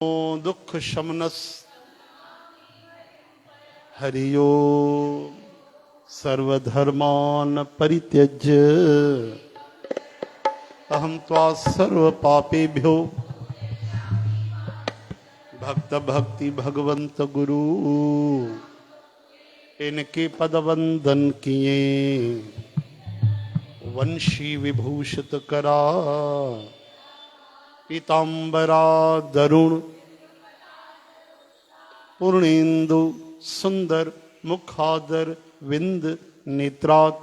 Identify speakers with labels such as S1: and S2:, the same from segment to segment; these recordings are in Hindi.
S1: दुख शमनस हरि ओम। सर्वधर्मान परित्यज्य अहम त्वा सर्व पापेभ्यो भक्त भक्ति भगवंत गुरु इनके पद वंदन किए वंशी विभूषित करा पीतांबरा दरुण पूर्णेन्दु सुंदर मुखादर विंद नेत्रात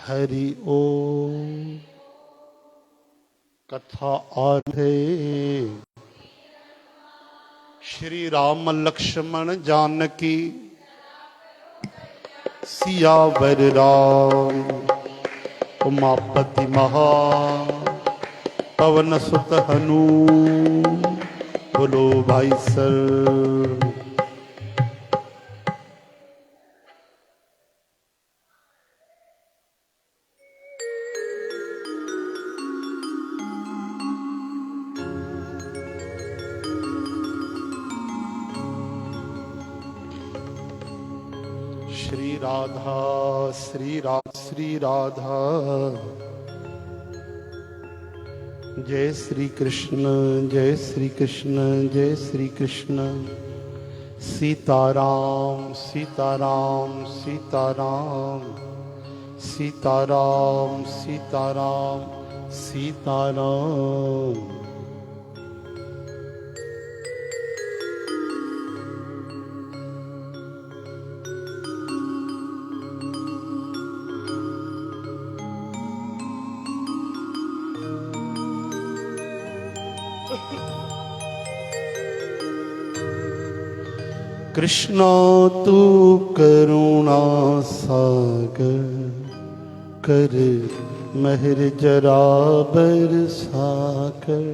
S1: हरि ओम। कथा आरंभे। श्री राम लक्ष्मण जानकी सियावर राम उमापति महा पवन सुत हनुमान बोलो भाई सर। श्री राधा श्री राधा जय श्री कृष्ण जय श्री कृष्ण जय श्री कृष्ण। सीताराम सीताराम सीताराम सीताराम सीताराम सीताराम। कृष्णा तू करुणा सागर कर मेहर जरा बरसाकर।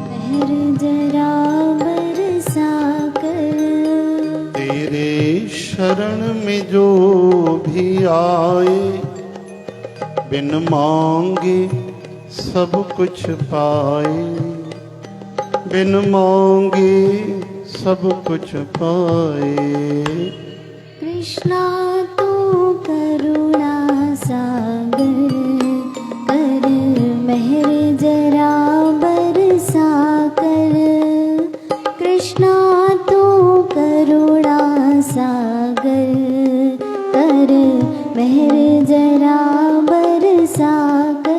S2: मेहर जरा बरसाकर।
S1: तेरे शरण में जो भी आए बिन मांगे सब कुछ पाए बिन मांगे सब कुछ पाए।
S2: कृष्णा तू करुणा सागर कर मेहर जरा बरसाकर। कृष्णा तू करुणा सागर कर मेहर जरा बरसाकर।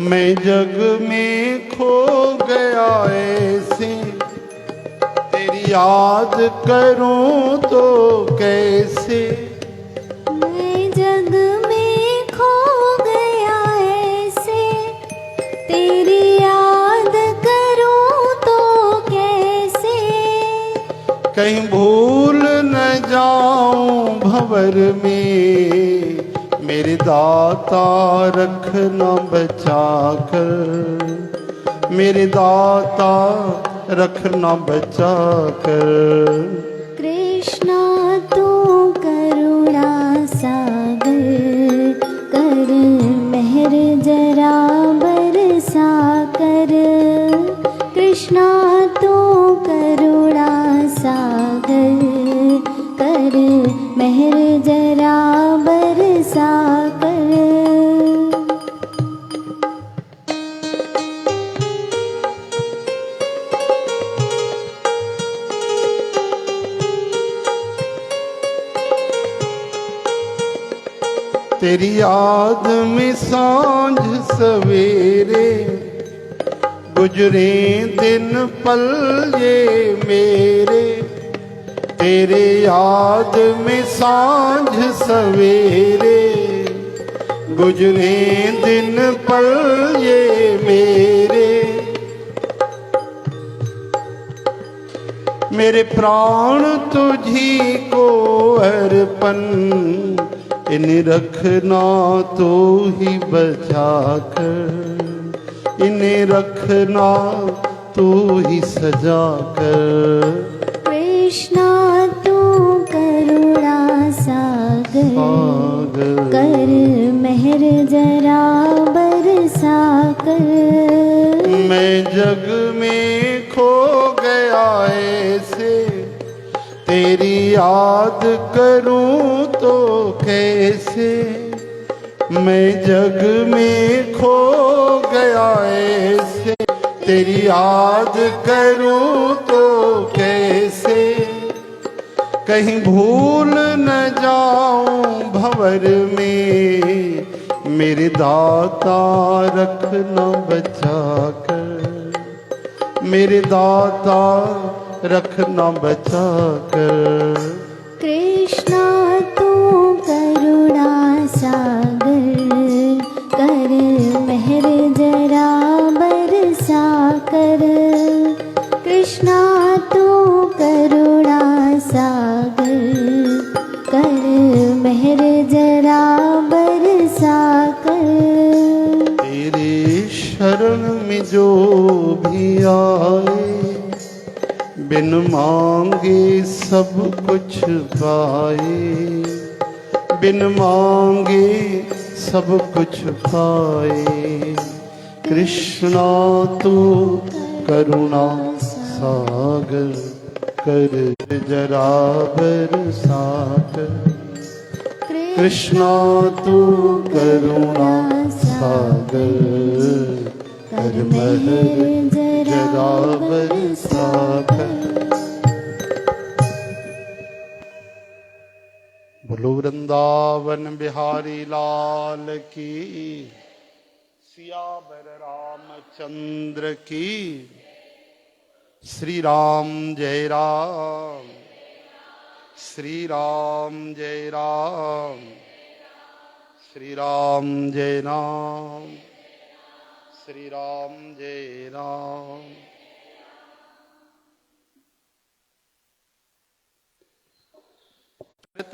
S1: मैं जग में खो गया ऐसे तेरी याद करूं तो कैसे।
S2: मैं जग में खो गया ऐसे तेरी याद करूं तो कैसे।
S1: कहीं भूल न जाऊं भंवर में मेरे दाता रखना बचा कर। मेरे दाता रखना बचा कर।
S2: कृष्णा तू करुणा सागर कर मेहर जरा बरसाकर। कृष्णा तू करुणा सागर कर मेहर जरा बरसाकर।
S1: तेरी याद में सांझ सवेरे गुजरे दिन पल ये मेरे। तेरे याद में सांझ सवेरे गुजरे दिन पल ये मेरे। मेरे प्राण तुझी को अर्पण, इन्हें रखना तो ही बचा कर, इन्हें रखना तो ही सजा कर।
S2: कृष्णा तू करुणा सागर, कर मेहर जरा बरसा कर।
S1: मैं जग में खो गया ऐसे, तेरी याद करूं तो कैसे। मैं जग में खो गया ऐसे, तेरी याद करूं तो कैसे। कहीं भूल न जाऊं भंवर में, मेरे दाता रखना बचा कर, मेरे दाता रखना बचा कर।
S2: कृष्णा तू करुणा सागर, कर मेहर जरा बरसा कर। कृष्णा तू करुणा सागर, कर मेहर जरा बरसा कर।
S1: तेरे शरण में जो भी आए, बिन मांगे सब कुछ पाए, बिन मांगे सब कुछ पाए। कृष्णा तू करुणा सागर, कर जरा बरसा कर। कृष्णा तू करुणा सागर, कर मेहर जरा बरसा कर। बोलो वृंदावन बिहारी लाल की, सियावर रामचंद्र की। श्री राम जय राम, श्री राम जय राम, श्री राम जय राम, श्री राम जय राम।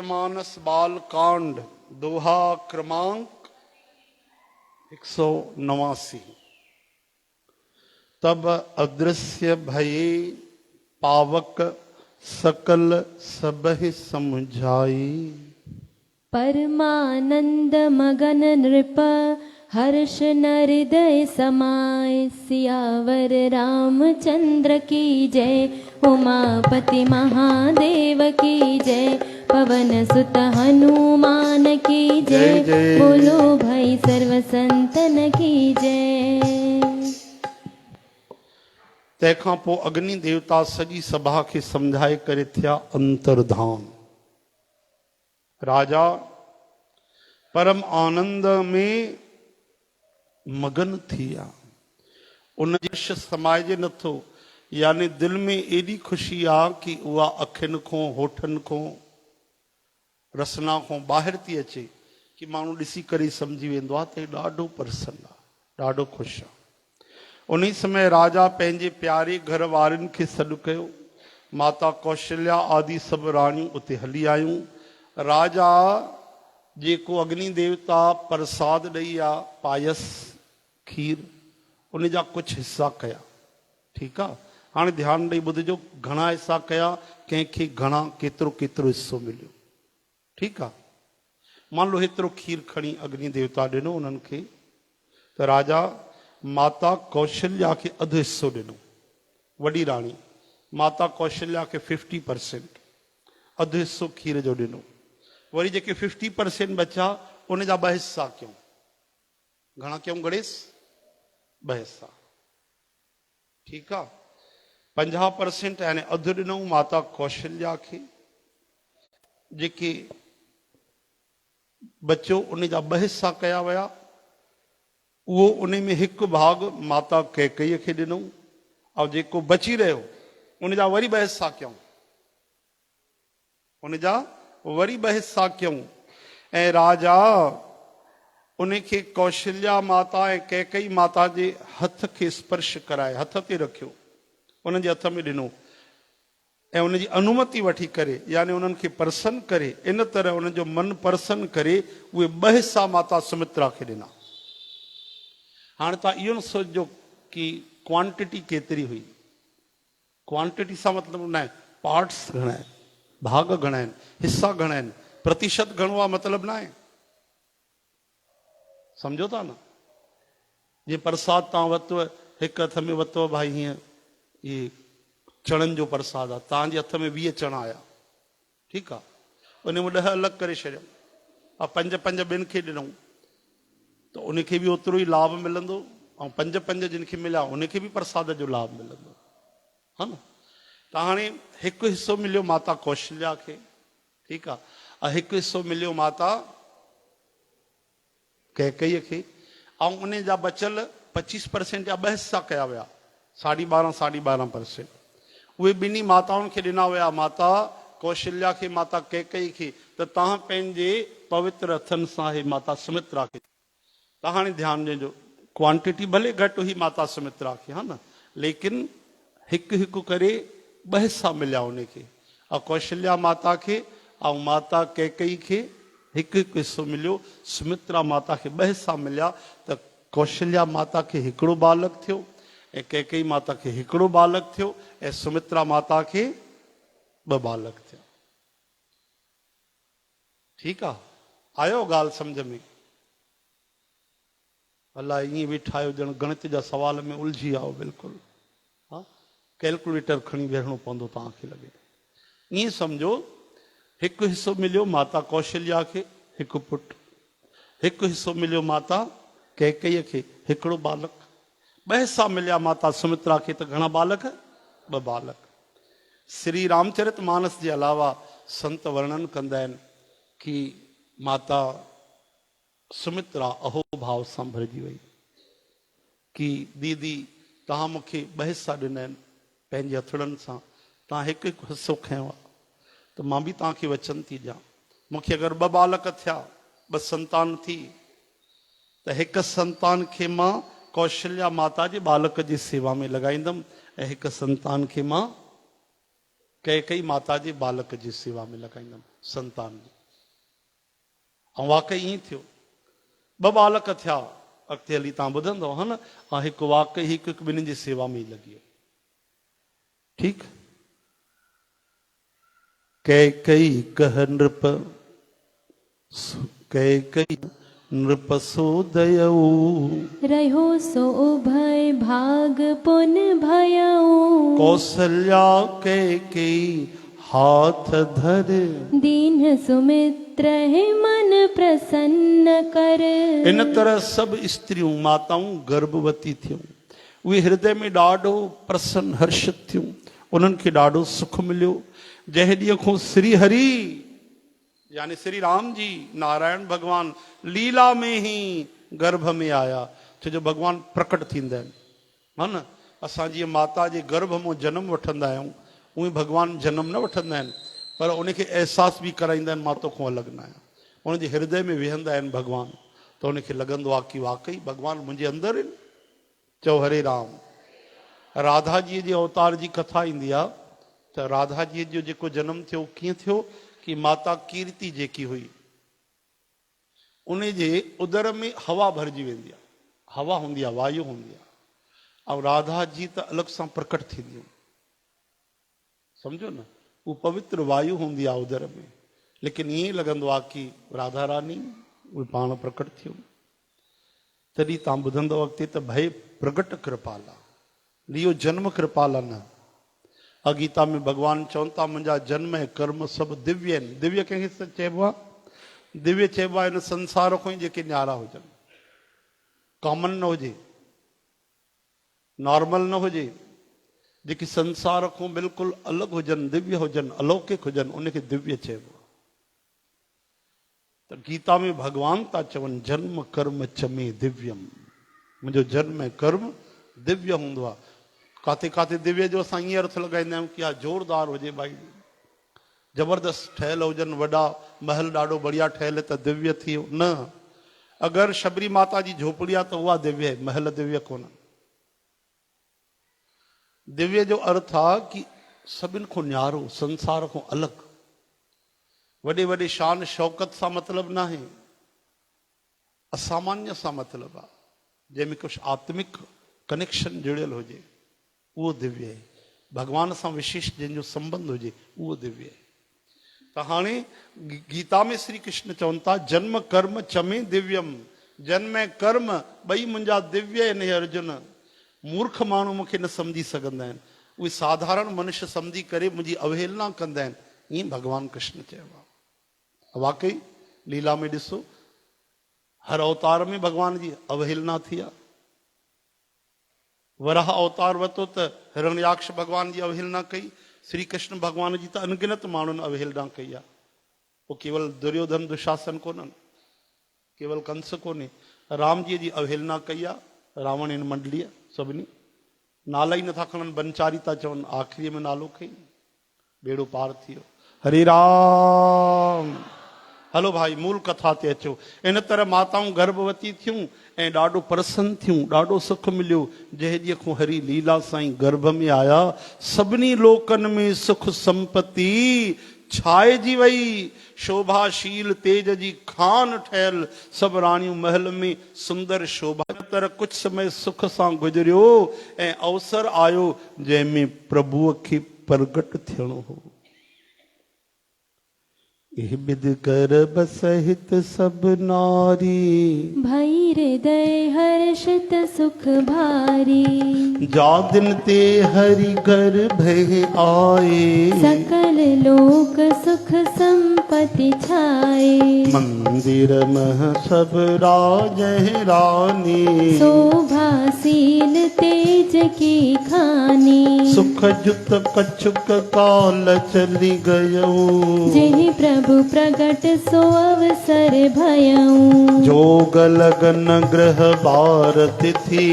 S1: मानस बाल कांड दोहा क्रमांक 189। तब अदृश्य भये पावक, सकल सबहि समुझाई।
S3: परमानंद मगन नृप, हर्ष न हृदय समाय। सियावर रामचंद्र की जय, उमापति महादेव की जय। पवन सुत हनुमान की जय,
S1: जय।
S3: बोलो भाई सर्व संतन की जय।
S1: तंहिंखां पोइ अग्नि देवता सॼी सभा खे सम्झाए करे थिया अंतर्धान। राजा परम आनंद में मगन थी विया, उन यश समाइजे नथो। यानी दिल में एॾी ख़ुशी आहे कि उहा अखियुनि खां होठनि खां रसना खां ॿाहिरि थी अचे कि माण्हू ॾिसी करे सम्झी वेंदो आहे त हे ॾाढो प्रसन्न आहे, ॾाढो ख़ुशि आहे। उन समय राजा पंहिंजे प्यारे घर वारनि खे सॾु कयो। माता कौशल्या आदि सभु राणियूं उते हली आयूं। राजा जेको अग्नि देवता प्रसाद ॾेई आहे, पायस खीर, उन जा कुझु हिसा कया। ठीकु आहे, हाणे ध्यानु ॾेई ॿुधिजो, घणा हिसा कया, कंहिंखे घणा केतिरो केतिरो हिसो मिलियो। ठीकु आहे, मान लो हेतिरो खीर खणी अग्नि देवता ॾिनो उन्हनि खे, त राजा माता कौशल्या खे अधु हिसो ॾिनो। वॾी राणी माता कौशल्या खे 50% अधु हिसो खीर जो ॾिनो। वरी जेके 50% बचा उन जा 2 हिसा कयूं। घणा कयूं गणेश? 2 हिसा। ठीकु आहे, 50% यानी अधु ॾिनऊं माता कौशल्या खे। जेके बचो उन जा 2 हिसा कया विया। उहो उन में हिकु भाग माता कैकईअ खे ॾिनऊं, ऐं जेको बची रहियो उन जा वरी 2 हिसा कयूं, उन जा वरी 2 हिसा कयूं। ऐं राजा उन खे कौशल्या माता ऐं कैकई माता जे हथ खे स्पर्श कराए, हथ ते रखियो, उन्हनि जे हथ में ॾिनो। ऐं उनजी अनुमति वठी करे यानी उन्हनि खे प्रसन्न करे, इन तरह उन्हनि जो मन प्रसन्न करे उहे 2 हिसा माता सुमित्रा खे ॾिना। हाणे तव्हां इहो न सोचिजो कि क्वांटिटी केतिरी हुई। क्वांटिटी सां मतिलबु न आहे पार्ट्स घणा आहिनि, भाग घणा आहिनि, हिसा घणा आहिनि, प्रतिशत घणो आहे मतिलबु न आहे। सम्झो था न? जीअं प्रसाद तव्हां वरितो, हिकु हथ में वरितो भाई हीअं इहे चणनि जो प्रसाद आहे, तव्हांजे हथ में 20 चणा आया, ठीकु आहे, उन में 10 अलॻि करे छॾियऊं, 5 ॿियनि खे ॾिनऊं, त उनखे बि ओतिरो ई लाभ मिलंदो, ऐं 5 जिन खे मिलिया उनखे बि प्रसाद जो लाभ मिलंदो, हा न। त हाणे हिकु हिसो मिलियो माता कौशल्या खे, ठीकु आहे, ऐं हिकु हिसो मिलियो माता कैकईअ खे, ऐं उन जा बचियल 25% या 2 हिसा कया विया, 12.5% उहे ॿिन्ही माताउनि खे ॾिना विया, माता कौशल्या खे, माता कैकई खे, त तव्हां पंहिंजे पवित्र हथनि सां हे माता सुमित्रा खे। त हाणे ध्यानु ॾिजो, क्वांटिटी भले घटि हुई माता सुमित्रा खे, हा न, लेकिन हिकु हिकु करे 2 हिसा मिलिया उनखे, ऐं कौशल्या माता खे ऐं माता कैकई खे हिकु हिकु हिसो मिलियो, सुमित्रा माता खे 2 हिसा मिलिया, त कौशल्या माता खे हिकिड़ो बालक थियो ऐं कैकई माता खे हिकिड़ो बालक थियो ऐं सुमित्रा माता खे 2 बालक थिया। ठीकु आहे, आयो ॻाल्हि सम्झ में? अलाए ईअं वेठा आहियो ॼण गणित जा सवाल में उलझी आओ बिल्कुलु, हा, कैलकुलेटर खणी वेहणो पवंदो तव्हांखे लॻे। ईअं सम्झो, हिकु हिसो मिलियो माता कौशल्या खे, हिकु पुटु, हिकु हिसो मिलियो माता कैकईअ खे, हिकिड़ो बालक, 2 हिसा मिलिया माता सुमित्रा खे, त घणा बालक? 2 बालक। श्री रामचरित मानस जे अलावा संत वर्णन कंदा आहिनि कि माता सुमित्रा अहोभाव सां भरिजी वई कि दीदी तव्हां मूंखे 2 हिसा ॾिना आहिनि पंहिंजे हथड़नि सां, तव्हां हिकु हिकु हिसो खयो आहे, त मां बि तव्हांखे वचन थी ॾियां, मूंखे अगरि 2 बालक थिया, 2 संतान थी, त हिकु संतान खे मां कौशल्या माता जे बालक जी सेवा में लॻाईंदमि ऐं हिकु संतान खे मां कैकई माता जे बालक जी सेवा में लॻाईंदमि, संतान जी। ऐं वाकई ईअं थियो, 2 बालक थिया, अॻिते हली तव्हां ॿुधंदव, हा न, ऐं हिकु वाकई हिकु हिकु ॿिन्हिनि जी सेवा में ई लॻी वियो। ठीकु, कैकई कह नृप, कैकई नृप सो दयऊ,
S3: रहो सो उभय भाग पुन भयऊ,
S1: कौशल्या कैकई हाथ धर,
S3: दीन सुमित्र है मन प्रसन्न कर।
S1: इन तरह सब स्त्रियों माताऊं गर्भवती थियूं, उहे हृदय में ॾाढो प्रसन्न हर्षित थियूं, उन्हनि खे ॾाढो सुख मिलियो। जंहिं ॾींहं खां श्री हरि यानी श्री राम जी नारायण भगवान लीला में ही गर्भ में आया, छो जो भगवान प्रकट थींदा आहिनि, हा न। असां जीअं माता जे गर्भ मां जनम वठंदा आहियूं, उहे भगवान जनम न वठंदा आहिनि, पर उनखे अहसास बि कराईंदा आहिनि मां तोखां अलॻि न आहियां। उनजे हृदय में वेहंदा आहिनि भगवान, त उनखे लॻंदो आहे कि वाकई भगवान मुंहिंजे अंदरि आहिनि। चओ हरे राम। राधा जी जे अवतार जी कथा ईंदी आहे, त राधा जी जो जेको जनम थियो कीअं थियो कि माता कीर्ति जेकी हुई उन जे उदर में हवा भरिजी वेंदी आहे, हवा हूंदी आहे, वायु हूंदी आहे, ऐं राधा जी त अलॻि सां प्रकट थींदियूं, सम्झो न, उहा पवित्र वायु हूंदी आहे उदर में, लेकिन ईअं लॻंदो आहे कि राधा रानी उहे पाण प्रकट थियूं। तॾहिं तव्हां ॿुधंदव अॻिते त भई प्रगट कृपाला, इहो जन्म कृपाला न। गीता में भगवान चवनि था मुंहिंजा जन्म ऐं कर्म सभु दिव्य आहिनि। दिव्य कंहिंखे चइबो आहे? दिव्य चइबो आहे इन संसार खां ई जेके न्यारा हुजनि, कॉमन न हुजे, नॉर्मल न हुजे, जेके संसार खां बिल्कुलु अलॻि हुजनि, दिव्य हुजनि, अलौकिक हुजनि, उनखे दिव्य चइबो आहे। त गीता में भगवान था चवनि जन्म कर्म चमे दिव्यम, मुंहिंजो जन्म ऐं कर्म दिव्य हूंदो आहे। काथे काथे दिव्य जो असां ईअं अर्थ लॻाईंदा आहियूं कि हा ज़ोरदार हुजे, भाई ज़बरदस्त ठहियल हुजनि, वॾा महल ॾाढो बढ़िया ठहियल त दिव्य थी वियो, न। अगरि शबरी माता जी झोपड़ी आहे त उहा दिव्य आहे, महल दिव्य कोन। दिव्य जो अर्थ आहे कि सभिनि खां न्यारो, संसार खां अलॻि, वॾे वॾे शान शौकत सां मतिलबु न आहे, असामान्य सां मतिलबु आहे, जंहिंमें कुझु आत्मिक कनेक्शन जुड़ियल हुजे उहो दिव्य आहे, भगवान सां विशेष जंहिंजो संबंध हुजे उहो दिव्य आहे। त हाणे गीता में श्री कृष्ण चवनि था जन्म कर्म चमे दिव्यम, जन्म ऐं कर्म ॿई मुंहिंजा दिव्य आहिनि। हे अर्जुन, मूर्ख माण्हू मूंखे न सम्झी सघंदा आहिनि, उहे साधारण मनुष्य सम्झी करे मुंहिंजी अवहेलना कंदा आहिनि, ईअं भॻवानु कृष्ण चयो आहे। वाकई लीला में ॾिसो, हर अवतार में भगवान जी अवहेलना थी आहे। वराह अवतार वरितो त हिरण्याक्ष भगवान जी अवहेलना कई, श्री कृष्ण भगवान जी त अनगिनत माण्हुनि अवहेलना कई आहे। वो केवल दुर्योधन दुशासन कोन्हनि, केवल कंस कोन्हे, राम जी जी अवहेलना कई आहे। रावण इन मंडलीअ सभिनी नाला ई नथा खणनि, बनचारी था चवनि, आख़िरीअ में नालो खई, बेड़ो पार थी वियो। हरे राम। हलो भाई मूल कथा ते अचो। इन तरह माताऊं गर्भवती थियूं ऐं ॾाढो प्रसन्न थियूं, ॾाढो सुख मिलियो। जंहिं ॾींहं खां हरी लीला साईं गर्भ में आया, सभिनी लोकनि में सुख संपत्ति छाइजी वई। शोभाशील तेज जी खान ठहियल सभु राणियूं महल में सुंदर शोभा। तर कुछ समय सुख सां गुज़रियो ऐं अवसर आयो जंहिंमें प्रभुअ खे प्रगट थियणो हो। एह बिद गर्भ सहित सब नारी,
S3: भई हृदय हर्षित सुख भारी।
S1: जा दिन ते हरि गर्भ आए,
S3: सकल लोक सुख संपत्ति छाए।
S1: मंदिर मह सब राज रानी,
S3: शोभाशील तेज की खानी।
S1: सुख जुत कछुक काल चली गयऊं,
S3: जेहि प्रभु प्रगट सो अवसर भयऊं।
S1: जोग लगन ग्रह बार तिथि,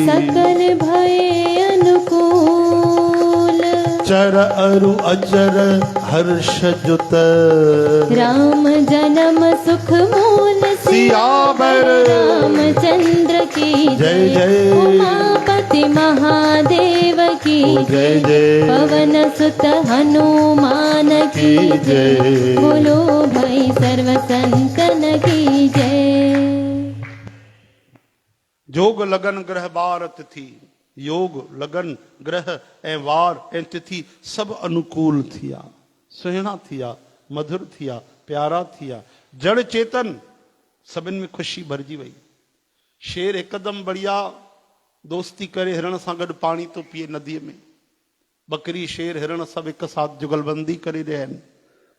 S3: सकल भय अनुकूल।
S1: चर अरु अचर हर्ष जुत,
S3: राम जन्म सुख मूल
S1: सियावर।
S3: रामचंद्र की
S1: जय जय,
S3: उमापति महादेव की
S1: जय जय,
S3: पवन सुत हनुमान की जय। बोलो भाई सर्व संतन की जय।
S1: जोग लगन ग्रह बार तिथि, योग लगन ग्रह ऐं वार ऐं तिथि सभु अनुकूल थिया, सुहिणा थिया, मधुर थिया, प्यारा थिया। जड़ चेतन सभिनि में ख़ुशी भरिजी वई। शेर हिकदमि बढ़िया दोस्ती करे हिरण सां गॾु पाणी थो पीए नदीअ में। बकरी शेर हिरण सभु हिकु साथ जुगलबंदी करे रहिया आहिनि,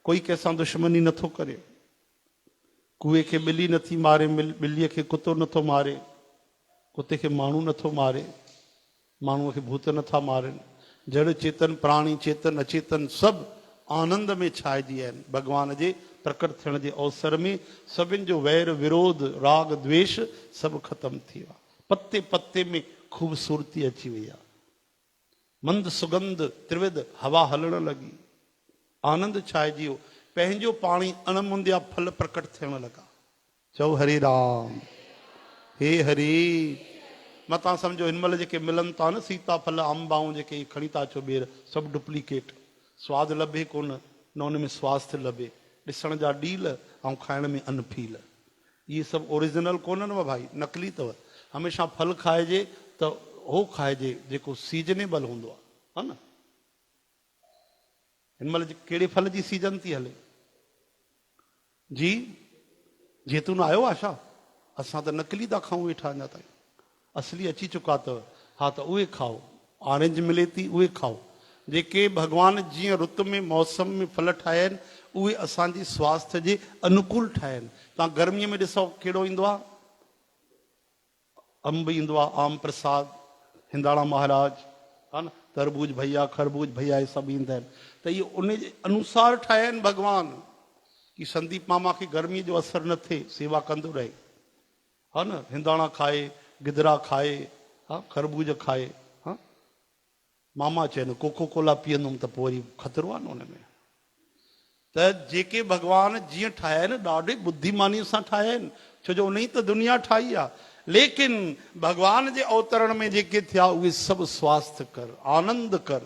S1: कोई कंहिंसां दुश्मनी नथो करे। कुए खे ॿिली नथी मारे, ॿिलीअ खे कुतो नथो मारे, कुते खे माण्हू नथो मारे, माण्हूअ खे भूत नथा मारनि। जड़ चेतन प्राणी चेतन अचेतन सभु आनंद में छाइजी आहिनि। भगवान जे प्रकट थियण जे अवसर में सभिनि जो वैर विरोध राग द्वेष सभु ख़तमु थी वियो आहे। पत्ते पत्ते में ख़ूबसूरती अची वई आहे। मंद सुगंध त्रिविध हवा हलण लॻी, आनंद छाइजी वियो। पंहिंजो पाणी अणमुंदिया फल प्रकट थियण लॻा। चओ हरे राम। हे हरी। मतां सम्झो हिन महिल जेके मिलनि था न सीताफल अंबाऊं जेके खणी था अचो ॿेर, सभु डुप्लीकेट। स्वादु लभे कोन, न उन में स्वास्थ्य लभे, ॾिसण जा डील ऐं खाइण में अनफील। इहे सभु ओरिजिनल कोन्हनि भाई, नकली अथव। हमेशह फल खाइजे त उहो खाइजे जेको सीजनेबल हूंदो आहे, हा न। हिन महिल कहिड़े फल जी सीजन थी हले जी? जैतून आयो आहे छा? असां त नकली था खाऊं वेठा अञा ताईं, असली अची चुका अथव। हा त उहे खाओ। ऑरेंज मिले थी उहे खाओ। जेके भगवान जीअं रुत में मौसम में फल ठाहिया आहिनि उहे असांजी स्वास्थ्य जे अनुकूल ठाहिया आहिनि। तव्हां गर्मीअ में ॾिसो कहिड़ो ईंदो आहे, अंब ईंदो आहे, आम प्रसाद, हिंदाणा महाराज, हा न, तरबूज भैया, खरबूज भैया, इहे सभु ईंदा आहिनि। त इहे उन जे अनुसार ठाहिया आहिनि भगवान कि संदीप मामा खे गर्मीअ जो असरु न थिए, सेवा कंदो रहे, हा न। हिंदाणा खाए, गिदरा खाए, हा, खरबूज खाए, हा। मामा चवनि कोको कोला पीअंदुमि त पोइ वरी ख़तरो आहे न हुन में। त जेके भगवान जीअं ठाहिया आहिनि ॾाढी बुद्धिमानीअ सां ठाहिया आहिनि, छो जो उन ई त दुनिया ठाही आहे। लेकिन भगवान जे अवतरण में जेके थिया उहे सभु स्वास्थ्य कर, आनंद कर।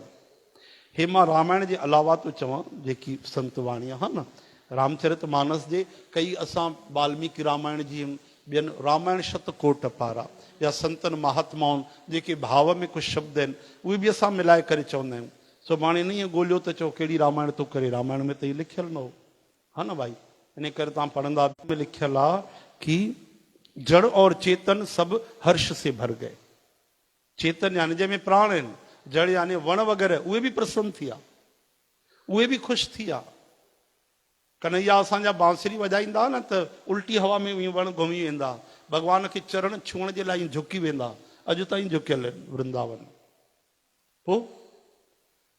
S1: हे मां रामायण जे अलावा तो चवां जेकी संत वाणी आहे न रामचरित मानस जे कई असां वाल्मीकि रामायण जी ॿियनि रामायण शतकोट पारा या संतनि महात्माउनि जेके भाव में कुझु शब्द आहिनि उहे बि असां मिलाए करे चवंदा आहियूं। सुभाणे न ईअं ॻोल्हियो त चओ कहिड़ी रामायण थो करे, रामायण में त इहो लिखियलु न हो, हा न भाई। इन करे तव्हां पढ़ंदा में लिखियलु आहे कि जड़ और चेतन सब हर्ष से भर गए। चेतन यानी जंहिंमें प्राण आहिनि, जड़ यानी वण वग़ैरह उहे बि प्रसन्न थी विया, उहे बि ख़ुशि थी विया। कन्हैया असांजा बांसुरी वॼाईंदा न त उल्टी हवा में ईअं वण घुमी वेंदा, भॻवान खे चरण छुअण जे लाइ झुकी वेंदा, अॼु ताईं झुकियल आहिनि वृंदावन। पोइ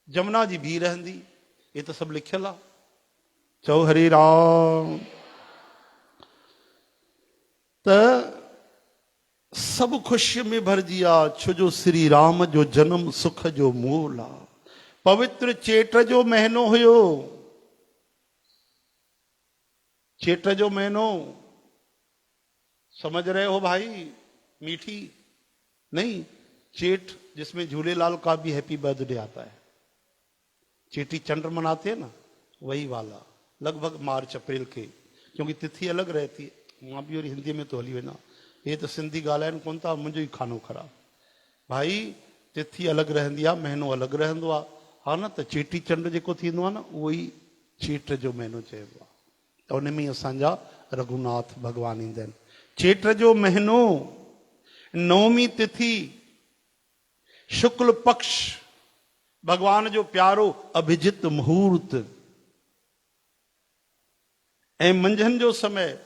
S1: जमुना जी बीह रहंदी, ये तो सब लिखियल आहे। चओ हरे राम। त सब खुशी में भरजी आ, छोजो श्री राम जो जन्म सुख जो मूल आ। पवित्र चेट जो महीनो हुयो, चेट जो महीनो समझ रहे हो भाई, मीठी नहीं, चेट जिसमें झूलेलाल का भी हैप्पी बर्थडे आता है, चेटी चंद्र मनाते हैं ना, वही वाला लगभग मार्च अप्रैल के, क्योंकि तिथि अलग रहती है। वहां भी और हिंदी में तो हली वेंदा, ये तो सिंधी ॻाल्हाइनि कोन था, मुंहिंजो ही खानो ख़राब भाई। तिथि अलग रहंदी आहे, महीनो अलग रहंदो आहे, हा न। त चेटी चंड जेको थींदो आहे न उहो ई चेट जो महीनो चइबो आहे। त उन में असांजा रघुनाथ भगवान ईंदा आहिनि। चेट जो महीनो, नवमी तिथि, शुक्ल पक्ष, भगवान जो प्यारो अभिजित मुहूर्त ऐं मंझंदि जो समय।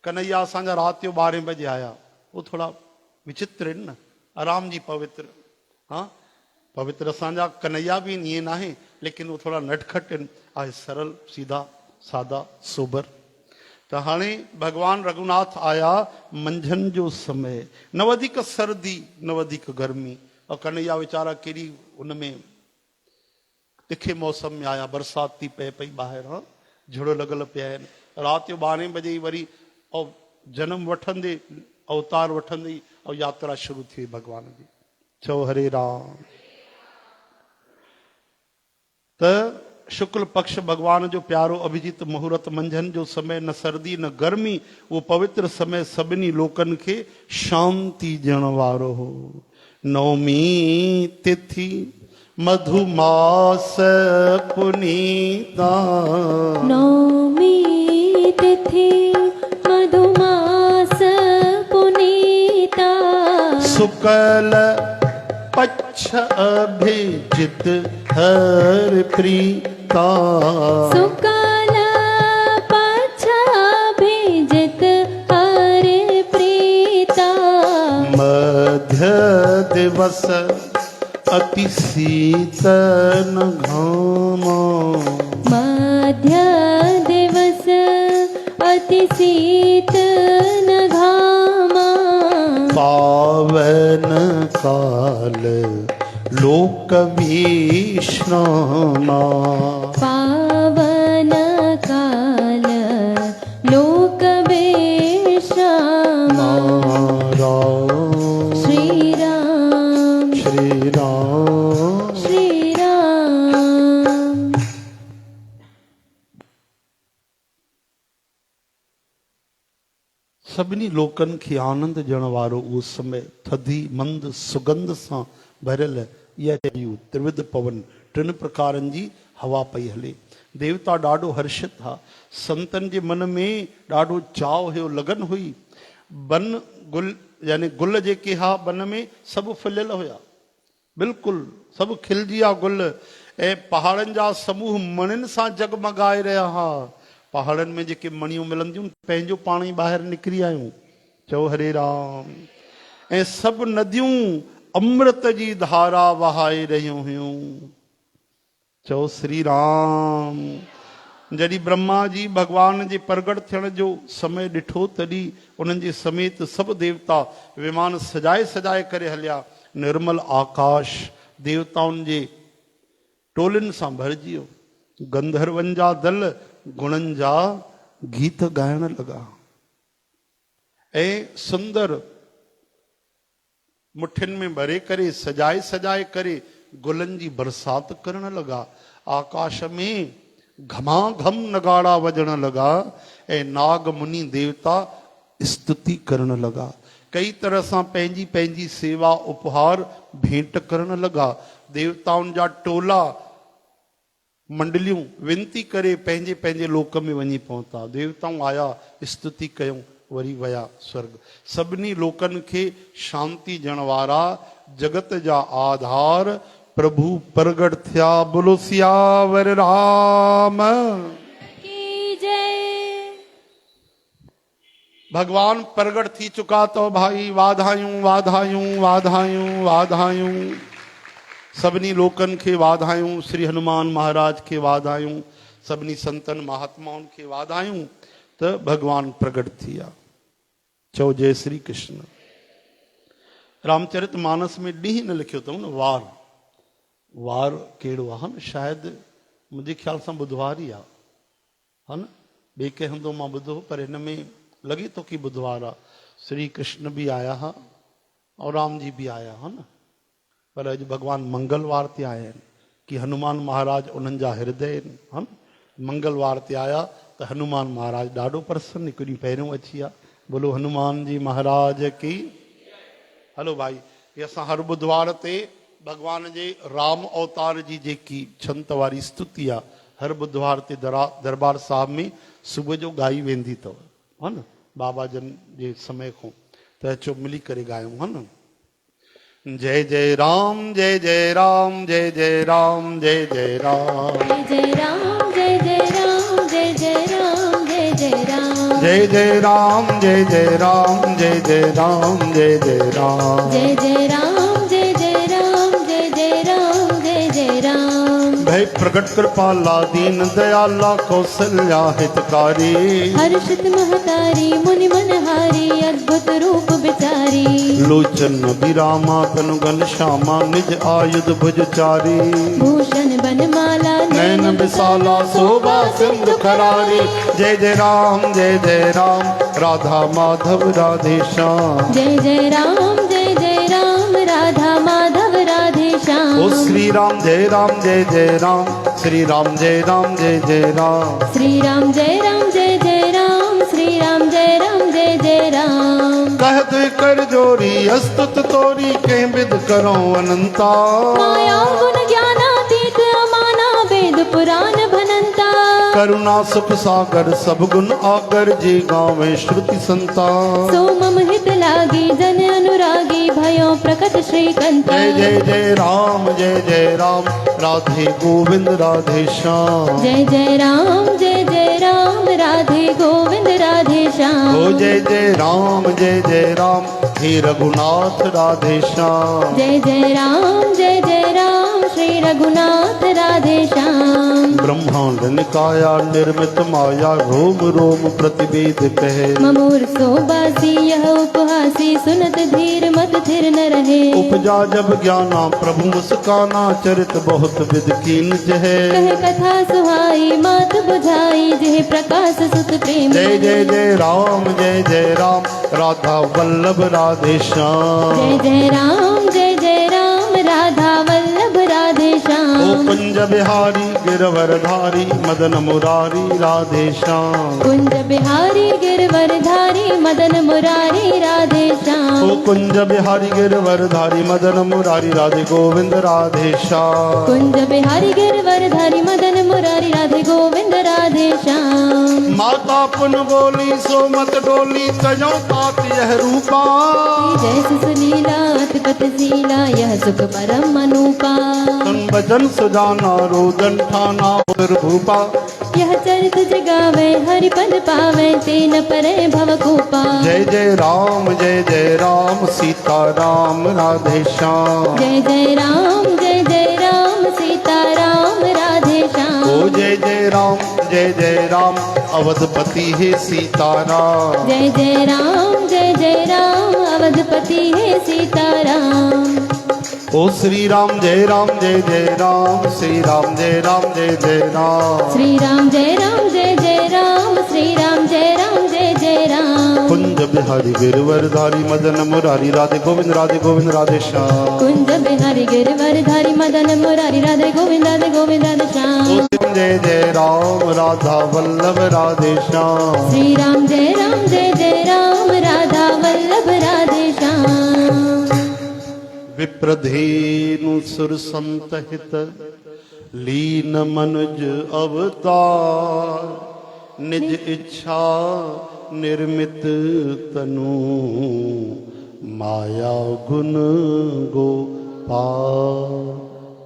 S1: कन्हैया असांजा राति जो 12 बजे आया, वो थोड़ा विचित्र आहिनि न, आराम जी पवित्र, हाँ पवित्र असांजा कन्हैया बि ईअं न आहे, लेकिन वो थोड़ा नटखट आहिनि, आहे सरल सीधा सादा सोबर। त हाणे भगवान रघुनाथ आया मंझंदि जो समय, न वधीक सर्दी न वधीक गर्मी, और कन्हैया वीचारा कहिड़ी उनमें तिखे मौसम में आया, बरसात थी पए पई ॿाहिरि, हाँ झुड़ लॻल पिया आहिनि। राति जो 12 बजे ई वरी और जन्म वठंदे, अवतार वठंदे और यात्रा शुरू थी भगवान जी। चओ हरे राम। त शुक्ल पक्ष भगवान जो प्यारो अभिजीत मुहूर्त, मंझंदि जो समय, न सर्दी न गर्मी, वो पवित्र समय सभिनी लोकनि खे शांति ॾियण वारो हो। नवमी तिथि मधुमास पुनीता,
S3: नवमी तिथि मधुमास पुनीता,
S1: शुक्ल पक्ष अभिजित हर प्रीता,
S3: शुक्ल पक्ष अभिजित हर प्रीता,
S1: मध्य दिवस अति शीतल घामा,
S3: मध्य दिवस अति शीतल घामा,
S1: पावन काल लोक विश्रामा,
S3: पावन काल लोक विश्रामा, श्री राम
S1: श्री राम
S3: श्री राम।
S1: सभिनी लोकनि खे आनंद ॾियण वारो उहो समय, थधी मंद सुगंध सां भरियल इहा चयूं त्रिविध पवन, 3 प्रकारनि जी हवा पई हले। देवता ॾाढो हर्षित था, संतनि जे मन में ॾाढो चाव हुयो, लगन हुई। बन गुल यानी गुल जेके हा बन में सभु फुलियल हुया, बिल्कुलु सभु खिलजी विया गुल, ऐं पहाड़नि जा समूह मणियुनि सां जगमगाए रहिया हा। पहाड़नि में जेके मणियूं मिलंदियूं पंहिंजो पाण ई ॿाहिरि निकिरी आयूं। चओ हरे राम। ऐं सभु नदियूं अमृत जी धारा वहाए रहियूं हुयूं। चओ श्री राम। जॾहिं ब्रह्मा जी भगवान जे प्रगट थियण जो समय ॾिठो, तॾहिं उन्हनि जे समेत सभु देवता विमान सजाए सजाए करे हलिया। निर्मल आकाश देवताउनि जे टोलियुनि सां भरिजी वियो। गंधर्वनि जा दल गुणनि जा गीत ॻाइण लॻा ऐं सुंदर मुठियुनि में भरे करे सजाए सजाए करे गुलन जी बरसात करण लगा। आकाश में घमाघम नगाड़ा वजण लगा ऐं नाग मुनि देवता स्तुति करण लगा। कई तरह सां पंहिंजी पंहिंजी सेवा उपहार भेंट करण लगा। देवताउनि जा टोला मंडलियूं विनती करे पंहिंजे पंहिंजे लोक में वञी पहुता। देवताऊं आया, स्तुति कयूं, वरी वया स्वर्ग। सभिनी लोकनि खे शांति ॾियण वारा जगत जा आधार प्रभु प्रगट थिया। बोलो सियावर राम
S3: की जय।
S1: भगवान प्रगट थी चुका तो भाई वाधायूं वाधायूं वाधायूं वाधायूं। सभिनी लोकनि खे वाधायूं। श्री हनुमान महाराज खे वाधायूं। सभिनी संतन महात्माउनि खे वाधायूं त भगवान प्रगट थिया। चओ जय श्री कृष्ण। रामचरित मानस में ॾींहुं न लिखियो अथऊं न, वार। वार कहिड़ो आहे न, शायदि मुंहिंजे ख़्याल सां बुधवार ई आहे, हा न। ॿिए कंहिं हूंदो मां ॿुधो, पर हिन में लॻे थो की बुधवार आहे। श्री कृष्ण भी आया हा और राम जी भी आया हा न। पर अॼु भगवान मंगलवार ते आया आहिनि कि हनुमान महाराज उन्हनि जा हृदय आहिनि, हा न। मंगलवार ते आया त हनुमान महाराज ॾाढो प्रसन्न हिकु ॾींहुं पहिरियों अची विया। बोलो हनुमान जी महाराज की। हलो भाई, ये असां हर बुधवार ते भगवान जे राम अवतार जी जेकी छंत वारी स्तुति आहे, हर बुधवार ते दरबार साहिब में सुबुह जो ॻाई वेंदी अथव, हा न, बाबा जन जे समय खां। त अचो मिली करे ॻायूं, हा न। जय जय राम जय जय राम जय जय राम जय जय राम
S3: जय जय राम जय जय राम जय जय राम जय जय राम
S1: जय जय राम जय जय राम जय जय राम जय जय राम
S3: जय जय राम जय जय राम जय जय राम जय जय राम।
S1: भय प्रगट कृपाला दीन दयाला कौशल्या हितकारी।
S3: हर्षित महतारी मुनि मनहारी अद्भुत रूप विचारी।
S1: लोचन विरामा तनु घन श्यामा निज आयुध भुजचारी।
S3: भूषण बनमाला
S1: नैन विशाला शोभा सिंधु करारी। जय जय राम जय जय राम राधा माधव राधे श्याम।
S3: जय जय राम राधा माधव राधे श्याम।
S1: ओ श्री राम जय राम श्री राम जय जय राम।
S3: श्री राम जय जय राम श्री राम जय जय राम।
S1: कहत कर जोरी अस्तुत तोरी के विद करो अनंता।
S3: माया गुण ज्ञानातीत अमाना वेद पुराण भनंता।
S1: करुणा सुख सागर सब गुण आगर जी गावे श्रुति संता।
S3: सो मम हित लागी जन अनुरागी भयो प्रकट श्रीकंता।
S1: जय जय राम राधे गोविंद राधे श्याम।
S3: जय राम राधे गोविंद राधे श्याम।
S1: ओ जय राम हे रघुनाथ राधे श्याम।
S3: जय राम श्री रघुनाथ राधे श्याम।
S1: ब्रह्मांड निकाया निर्मित माया रोम रोम प्रतिवेद कहे।
S3: ममूर सोबासी यह उपहासी सुनत धीर मत थिर न रहे।
S1: उपजा जब ज्ञाना प्रभु मुस्काना चरित बहुत विद कीन जहे।
S3: कह कथा सुहाई मात बुझाई जह प्रकाश सुत प्रेम।
S1: जय राम राधा वल्लभ राधे श्याम।
S3: जय राम राधा वल्लभ राधे श्याम।
S1: ओ कुंज बिहारी गिरवरधारी मदन मुरारी राधे श्याम।
S3: कुंज बिहारी गिरवरधारी मदन मुरारी राधे श्याम।
S1: ओ कुंज बिहारी गिरवरधारी मदन मुरारी राधे गोविंद राधे श्याम।
S3: कुंज बिहारी गिरवरधारी मदन मुरारी राधे गोविंद राधे श्याम।
S1: माता पुन बोली सो मत डोली तजो तात यह रूपा।
S3: जय सुलीला अतिपत शीला यह सुख परम अनुपा।
S1: सुन भजन सुजाना रोदन ठाना भूपा।
S3: यह चरित जगावे हरि पद पावे तेन परे भव कूपा।
S1: जय राम सीता राम राधे श्याम।
S3: जय राम सीता राम राधे श्याम।
S1: ओ जय राम अवधपति है सीता राम।
S3: जय राम अवधपति है सीता राम।
S1: ओ श्री राम जय राम श्री राम जय राम।
S3: श्री राम जय राम श्री राम जय राम।
S1: कुंज बिहारी गिरवरधारी मदन मुरारी राधे गोविंद राधे श्याम।
S3: कुंज बिहारी गिरवरधारी मदन मुरारी राधे गोविंद राधे श्याम।
S1: जय जय राम राधा वल्लभ राधे श्याम।
S3: श्री राम जय राम राधा वल्लभ राधे श्याम।
S1: विप्रधेनु सुर संत हित लीन मनुज अवतार। निज इच्छा निर्मित तनु माया गुण गोपाल।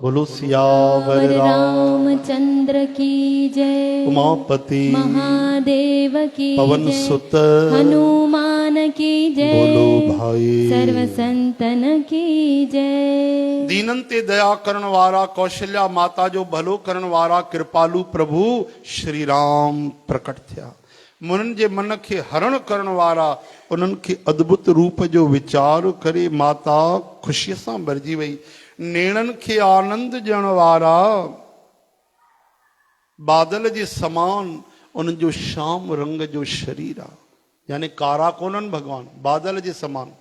S1: बोलो सियावर
S3: रामचंद्र की जय।
S1: उमापति
S3: महादेव की
S1: पवन
S3: जय।
S1: सुत
S3: हनुमान की जय।
S1: बोलो भाई
S3: सर्व संतन की जय।
S1: दीनन ते दया करण वारा कौशल्या माता जो भलो करण वारा कृपालु प्रभु श्री राम प्रकट थिया। मुनन जे मन खे हरण करण वारा उन्हनि खे अद्भुत रूप जो विचार करे माता ख़ुशीअ सां भरिजी वई। नेणनि खे आनंद ॾियण वारा बादल जे समान उन्हनि जो श्याम रंग जो शरीर आहे। यानी कारा कोन्हनि भगवान, बादल जे समान।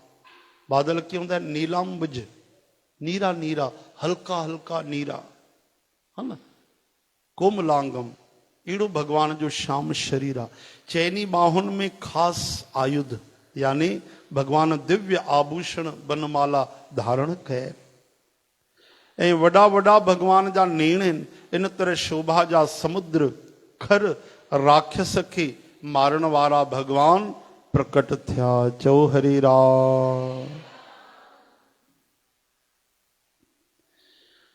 S1: बादल कीअं हूंदा आहिनि? नीलांबुज, नीरा नीरा, हल्का हल्का नीरा, है न, कोमलांगम। अहिड़ो भगवान जो श्याम शरीर आहे। चैनी बाहुनि में ख़ासि आयुध, यानी भगवान दिव्य आभूषण बनमाला धारण कया। ऐं वॾा वॾा भगवान जा नेण आहिनि। इन तरह शोभा जा समुद्र खर राक्षस खे मारण वारा भगवान प्रकट थिया। चओ हरे राम।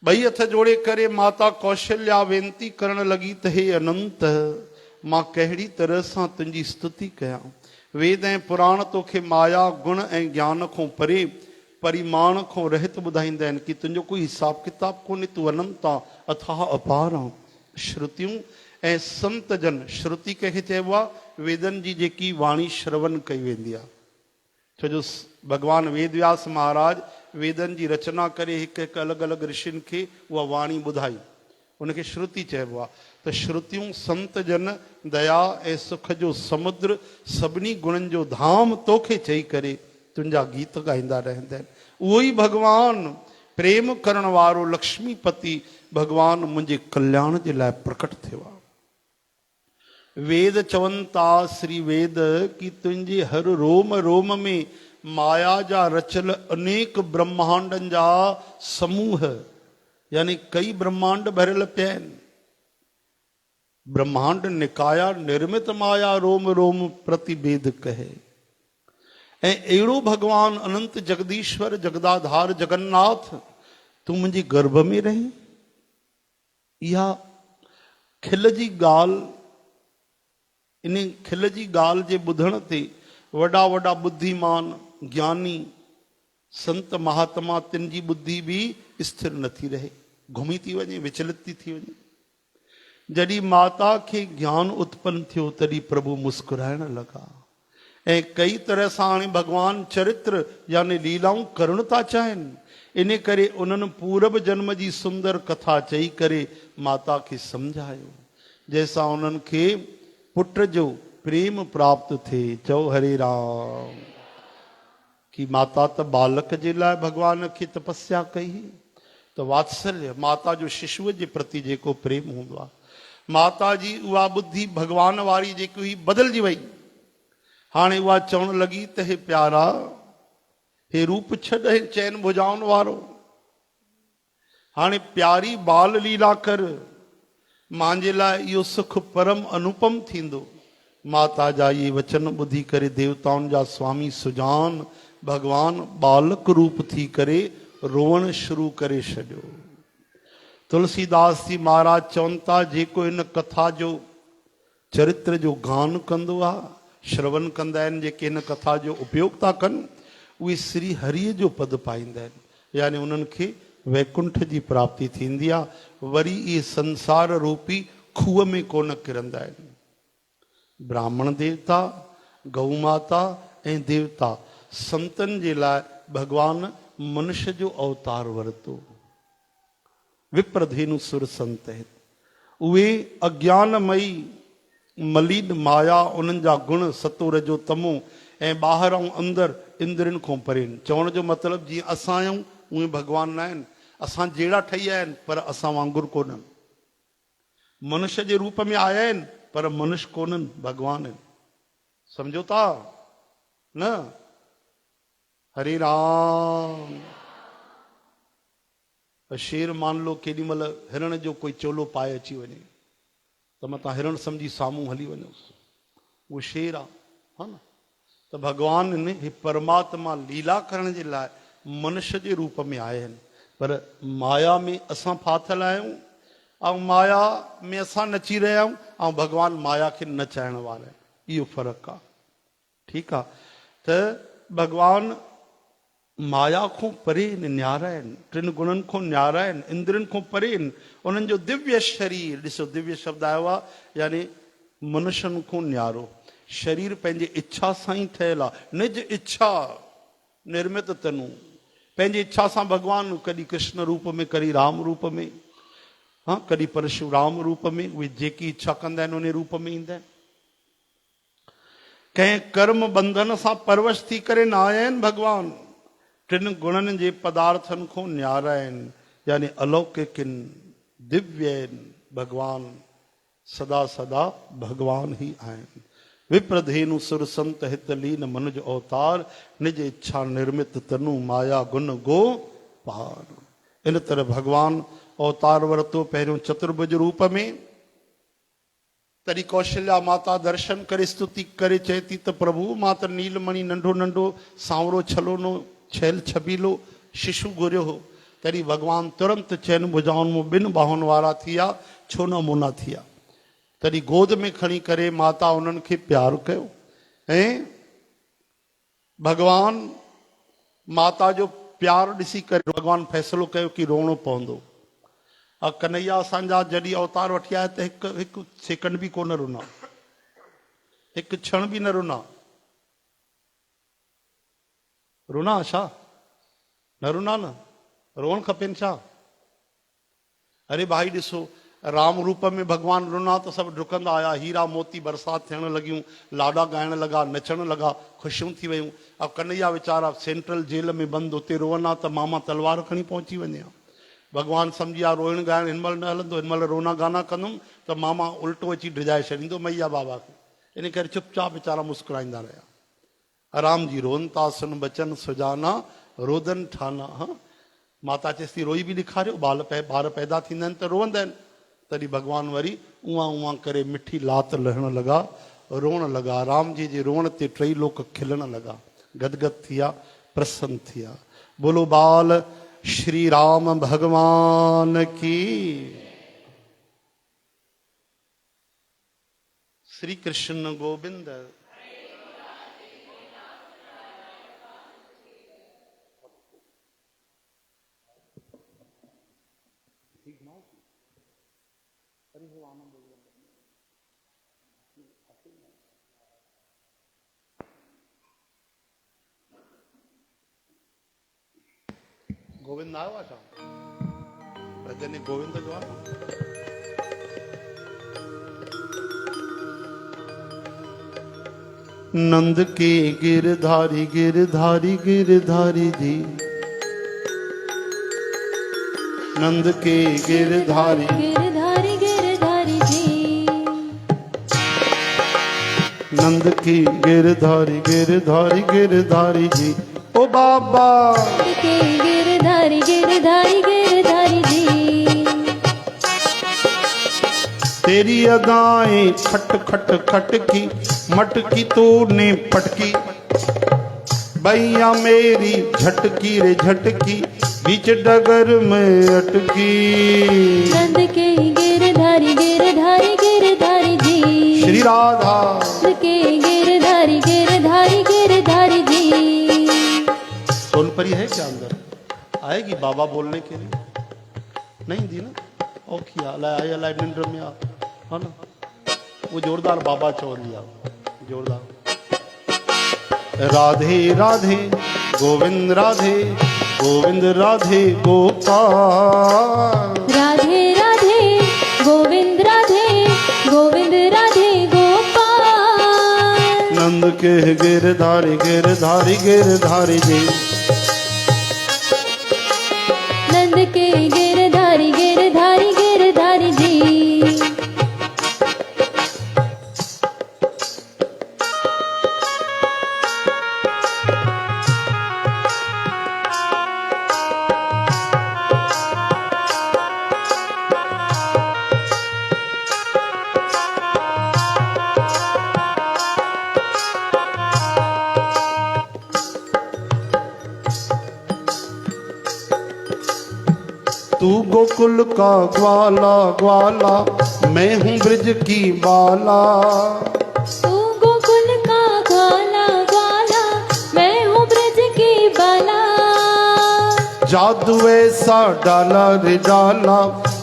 S1: ॿई हथ जोड़े करे माता कौशल्या वेनती करण लॻी त हे अनंत, मां कहिड़ी तरह सां तुंहिंजी स्तुति कयां। वेद ऐं पुराण तोखे माया गुण ऐं ज्ञान खां परे परिमाण खां रहित ॿुधाईंदा आहिनि कि तुंहिंजो कोई हिसाब किताब कोन्हे, तूं अनंत आहे, अथाह अपार आहे। श्रुतियूं ऐं संत जन, श्रुति कंहिंखे चइबो आहे? वेदनि जी जेकी वाणी श्रवण कई वेंदी आहे। छो जो भगवान वेद व्यास महाराज वेदनि जी रचना करे हिकु हिकु अलॻि अलॻि ऋषियुनि खे उहा वाणी ॿुधाई, उनखे श्रुति चइबो आहे। त श्रुतियूं संत जन दया ऐं सुख जो समुद्र सभिनी गुणनि जो धाम तोखे चई करे तुंहिंजा गीत ॻाईंदा रहंदा आहिनि। उहो ई भगवान प्रेम करण वारो लक्ष्मीपति भगवान मुंहिंजे कल्याण जे लाइ प्रकट थियो आहे। वेद चवनि था श्री वेद कि तुंहिंजे हर रोम रोम में माया जा रचियल अनेक ब्रह्मांडनि जा समूह, यानी कई ब्रह्मांड भरियल पिया आहिनि। ब्रह्मांड निकाया निर्मित माया रोम रोम प्रतिभेद कहे। ऐं अहिड़ो भगवान अनंत जगदीश्वर जगदाधार जगन्नाथ तूं मुंहिंजे गर्भ में रही। इहा खिल जी ॻाल्हि, इन खिल जी ॻाल्हि जे ॿुधण ते वॾा वॾा बुद्धिमान ज्ञानी संत महात्मा तिन जी बुद्धि भी स्थिर नथी रहे, घुमी थी वञे, विचलित थी वञे। जॾहिं माता खे ज्ञान उत्पन्न थियो तॾहिं प्रभु मुस्कुराइण लॻा। ऐं कई तरह सां हाणे भगवान चरित्र यानी लीलाऊं करण था चाहिनि। इन करे उन्हनि पूर्व जन्म जी सुंदर कथा चई करे माता खे सम्झायो, जंहिंसां उन्हनि खे पुट जो प्रेम प्राप्त थिए। चओ हरे राम। कि माता त बालक जे लाइ भगवान खे तपस्या कई, त वात्सल्य माता जो शिशुअ जे प्रति जेको प्रेम हूंदो आहे, माता जी उहा बुद्धि भगवान वारी जेकी हुई बदिलजी वई। हाणे उहा चवण लॻी त हे प्यारा, हे रूप छॾ, हे चैन भुजाउनि वारो, हाणे प्यारी बाल लीला कर, मुंहिंजे लाइ इहो सुख परम अनुपम थींदो। माता जा इहे वचन ॿुधी करे देवताउनि जा स्वामी सुजान भगवान बालक रूप थी करे रोअण शुरू करे छॾियो। तुलसीदास जी महाराज चवनि था, जेको हिन कथा जो चरित्र जो गान कंदो आहे, श्रवण कंदा आहिनि, जेके हिन कथा जो उपयोग था कनि, उहे श्री हरिअ जो पद पाईंदा आहिनि, यानी उन्हनि खे वैकुंठ जी प्राप्ति थींदी आहे। वरी इहे संसार रूपी खूह में कोन किरंदा आहिनि। ब्राह्मण देवता, गौ माता ऐं देवता संतनि जे लाइ भगवान मनुष्य जो अवतार वरितो। विप्रधेनु सुर संत हित, उहे अज्ञानमयी मलिन माया, उन्हनि जा गुण सतो रजो तमो ऐं ॿाहिरि ऐं अंदरि इंद्रियुनि खां परे। चवण जो मतिलबु जीअं असां आहियूं उहे भॻवान न आहिनि। असां जहिड़ा ठही आया आहिनि पर असां वांगुरु कोन्हनि। मनुष्य जे रूप में आया आहिनि पर मनुष्य कोन्हनि, भॻवान आहिनि। सम्झो था न? हरे राम। शेर मान लो केॾी महिल हिरण जो कोई चोलो पाए अची वञे त मतां हिरण सम्झी साम्हूं हली वञोसि, उहो शेर आहे, हा न? त भॻवान ही परमात्मा लीला करण जे लाइ मनुष्य जे रूप में आया आहिनि, पर माया में असां फाथल आहियूं ऐं माया में असां नची रहिया आहियूं ऐं भॻवान माया खे नचाइण वारा आहिनि। इहो फ़र्क़ु आहे। ठीकु आहे? त भॻवान माया खां परे आहिनि, न्यारा आहिनि, टिनि गुणनि खां न्यारा आहिनि, इंद्रियुनि खां परे आहिनि। उन्हनि जो दिव्य शरीर, ॾिसो दिव्य शब्द आयो आहे यानी मनुष्यनि खां न्यारो। शरीर पंहिंजे इच्छा सां ई ठहियलु आहे, निज इच्छा निर्मित तनु। पंहिंजी इच्छा सां भॻवान कॾहिं कृष्ण रूप में, कॾहिं राम रूप में, हाँ कॾहिं परशुराम रूप में, उहे जेकी इच्छा कंदा आहिनि उन रूप में ईंदा आहिनि। कंहिं कर्म बंधन सां परवश थी करे न आया आहिनि भॻवान। टिनि गुणनि जे पदार्थनि खां न्यारा आहिनि, यानी अलौकिक आहिनि, दिव्य आहिनि। भॻवान सदा सदा भॻवान ही आहिनि। विप्रधेनु सुर संत हित लीन मनुज अवतार, निज इच्छा निर्मित तनु माया गुण गो पार। इन तरह भॻवान अवतार वरितो पहिरियों चतुर्भुज रूप में। तॾहिं कौशल्या माता दर्शन करे स्तुति करे चए थी त प्रभु मां त नीलमणि नंढो नंढो सांवरो छलोनो छैल छबीलो शिशु घुरियो हो। तॾहिं भॻवान तुरंत चइनि भुजाउनि में ॿिनि ॿाहुनि वारा थी विया, छो न मुना थी विया। तॾहिं गोद में खणी करे माता उन्हनि खे प्यारु कयो ऐं भॻवान माता जो प्यारु ॾिसी करे भॻवान फ़ैसिलो कयो कि रोअणो पवंदो। कन्हैया असांजा जॾहिं अवतार वठी आया त हिकु सेकंड बि कोन रुना, हिकु क्षण बि न रुना। रुना छा? न रुना न, रोअण खपेनि छा? अरे भाई ॾिसो, राम रूप में भॻवान रुना त सभु डुकंदा आया, हीरा मोती बरसाति थियण लॻियूं, लाॾा ॻाइण लॻा, नचण लॻा, ख़ुशियूं थी वियूं। अब कन्हैया वीचारा सेंट्रल जेल में बंदि, उते रोअन आहे त मामा तलवार खणी पहुची वञे हा। भॻवान सम्झी विया रोइण ॻाइण हिन महिल न हलंदो, हिन महिल रोना गाना कंदुमि त मामा उल्टो अची डिॼाए छॾींदो मैया बाबा खे। इन करे चुपचाप वीचारा मुस्कुराईंदा रहिया। राम जी रोन था सुन बचन सुजाना, रोदन ठाना। हाँ माता चएसि थी रोई बि ॾेखारियो, ॿार पैदा थींदा आहिनि त रोअंदा आहिनि। तॾहिं भॻवान वरी उहा उहा करे मिठी लात लहण लॻा, रोअण लॻा। राम जी जे रोअण ते टई लोक खिलण लॻा, गदगद थी विया, प्रसन्न थी विया। बोलो बाल श्री राम भगवान की। श्री कृष्ण गोविंद। गोविंद आयो आहे छा? भजन गोविंद जो आहे। नंद के गिरधारी गिरधारी गिरधारी जी, नंद के गिरधारी
S3: गिरधारी गिरधारी जी,
S1: नंद की गिरधारी गिरधारी गिरधारी जी। ओ बाबा
S3: के गिरधारी गिरधारी गिरधारी जी,
S1: तेरी अदाएं खट खट खटकी, मटकी तूने पटकी, भैया मेरी झटकी रे झटकी, बीच डगर में अटकी।
S3: नंद के गिरधारी गिरधारी गिरधारी जी,
S1: श्री राधा
S3: के गिरधारी गिरधारी गिरधारी जी।
S1: सोनपरी है क्या अंदर? आएगी बाबा बोलने के लिए? नहीं दी ना? और किया आया लाई निंद्र में आ, है ना? वो जोरदार बाबा चोर लिया, जोरदार। राधे राधे गोविंद राधे गोविंद राधे गोपाल,
S3: राधे राधे गोविंद राधे गोविंद राधे गोपाल।
S1: नंद नंद के गिरधारी गिरधारी गिरधारी जी।
S3: नंद के गिरधारी गिरधारी गिरधारी जी।
S1: तू गोकुल का ग्वाला ग्वाला, मैं हूँ ब्रज की बाला।
S3: तू गोकुल का ग्वाला ग्वाला, मैं हूँ ब्रज की बाला।
S1: जादू ऐसा डाला रे डाला,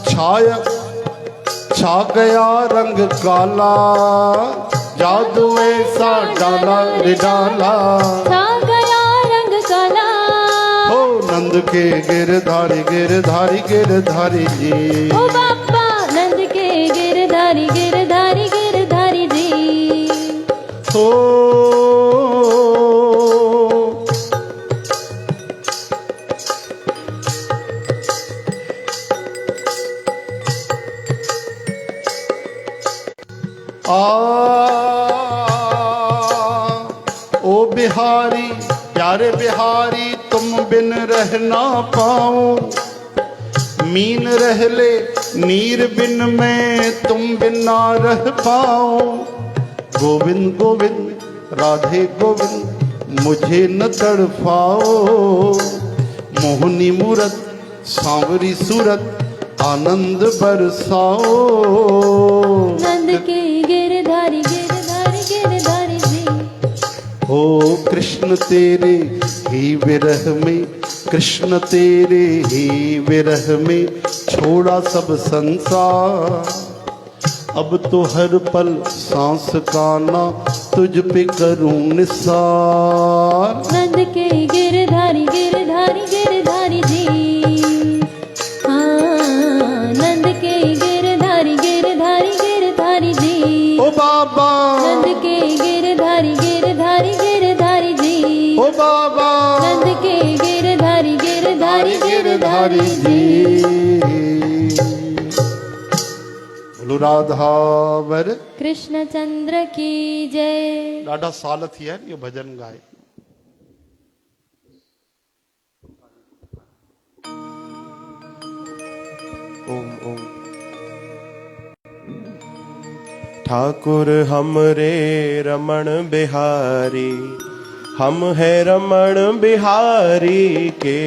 S1: छाया छा गया रंग काला। जादू ऐसा डाला रे डाला,
S3: छा गया रंग काला।
S1: हो नंद के गिरधारी गिरधारी गिरधारी जी।
S3: ओ बाबा नंद के गिरधारी गिरधारी गिरधारी जी।
S1: हो ओ बिहारी प्यारे बिहारी, तुम बिन रह ना पाऊं। मीन रह ले नीर बिन मैं तुम बिन ना रह पाऊं। गोविंद गोविंद राधे गोविंद मुझे न तड़पाओ। मोहनी मूरत सांवरी सूरत आनंद बरसाओ।
S3: नंद के गिरधारी गिरधारी गिरधारी जी।
S1: ओ कृष्ण तेरे ही विरह में, कृष्ण तेरे ही विरह में छोड़ा सब संसार। अब तो हर पल सांस का ना तुझ पे करूं निसार।
S3: नंद के गिरधारी गिरधारी गिरधारी जी। हाँ नंद के गिरधारी गिरधारी गिरधारी जी।
S1: ओ बाबा
S3: नंद के गिरधारी गिरधारी गिरधारी जी।
S1: ओ बाबा
S3: नंद के गिरधारी गिरधारी गिरधारी जी।
S1: बोलो राधावर
S3: कृष्ण चंद्र की जय।
S1: ॾाढा साल थी विया आहिनि इहो भॼन गाए।
S4: ओम ओम। ठाकुर हमरे रमण बिहारी, हम है रमण बिहारी के।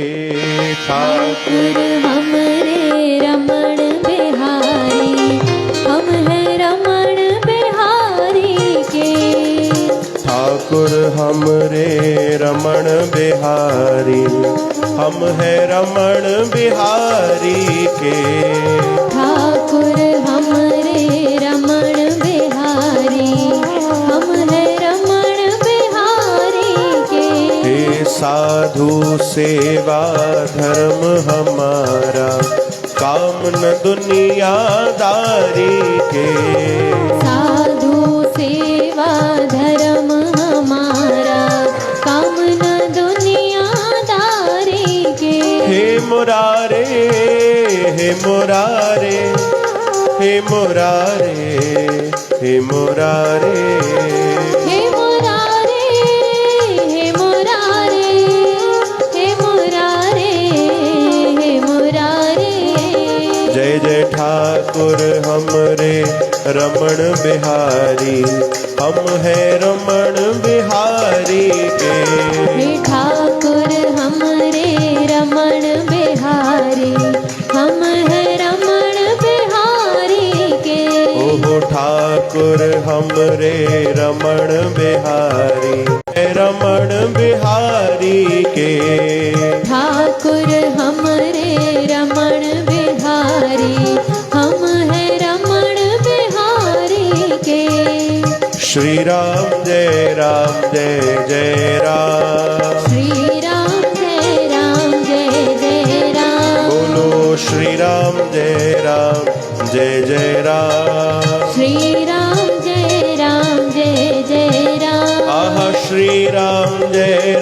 S3: ठाकुर हमरे रमण बिहारी, हम है रमण बिहारी के।
S4: ठाकुर हमरे रमण बिहारी, हम है रमण बिहारी के।
S3: ठाकुर हमरे रमण बिहारी, हम है रमण बिहारी के।
S4: हे साधु सेवा धर्म हमारा, काम न दुनियादारी के।
S3: साधु सेवा धर्म हमारा, काम न दुनियादारी के।
S4: हे मुरारे हे मुरारे हे मुरारे हे मुरारे।
S3: हे मुरारे हे मुरारे हे मुरारे हे मुरारे।
S4: जय जय ठाकुर हमरे रमण बिहारी, हम है रमण बिहारी के।
S3: हे ठाकुर हमरे रमण बिहारी, हम है रमण बिहारी के।
S4: ओहो ठाकुर हमरे रमण बिहारी, है रमण बिहारी के।
S3: ठाकुर हमरे रमण बिहारी, हम है रमण बिहारी के।
S4: श्री राम जय राम जय जय राम।
S3: श्री राम जय राम जय जय राम।
S4: बोलो श्री राम जय राम जय जय राम।
S3: श्री राम जय राम जय जय राम।
S4: आह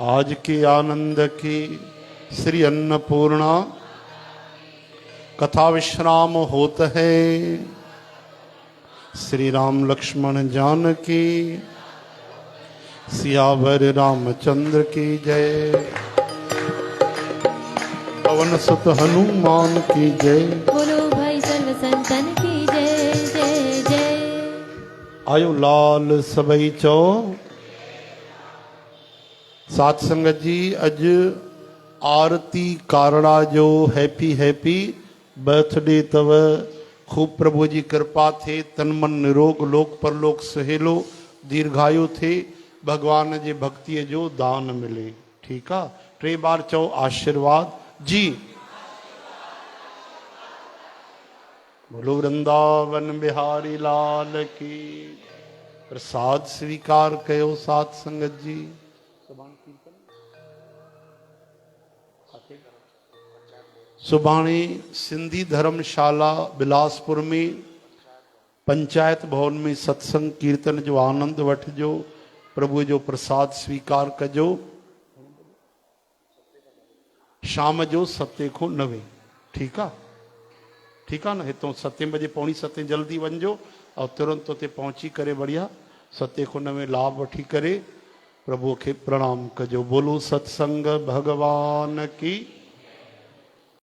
S1: आज के आनंद की श्री अन्नपूर्णा कथा विश्राम होत है। श्री राम लक्ष्मण जानकी सियावर रामचंद्र की जय। पवन सुत हनुमान की जय।
S3: बोलो भाई सर्व संतन की जय जय जय।
S1: आयो लाल सबई चो। सात संगत जी अज आरती कारणा जो हैप्पी हैप्पी बर्थडे तव। खूब प्रभु जी कृपा थे, तन मन निरोग, लोक परलोक सहेलो, दीर्घायु थे, भगवान जी भक्ति जो दान मिले। ठीक है, 3 बार चो आशीर्वाद जी। बोलो वृंदावन बिहारी लाल की। प्रसाद स्वीकार कयो सात संगत जी। सुभाणे सिंधी धर्मशाला बिलासपुर में पंचायत भवन में सत्संग कीर्तन जो आनंद वठजो, प्रभु जो प्रसाद स्वीकार कजो। शाम जो 7 को 9। ठीक है, ठीक है ना। हितों 7 बजे पौणी 7 जल्दी वञो और तुरंत उते पहुंची करे बढ़िया 7 को 9 लाभ वठी करे प्रभु के प्रणाम कजो। बोलो सत्संग भगवान की।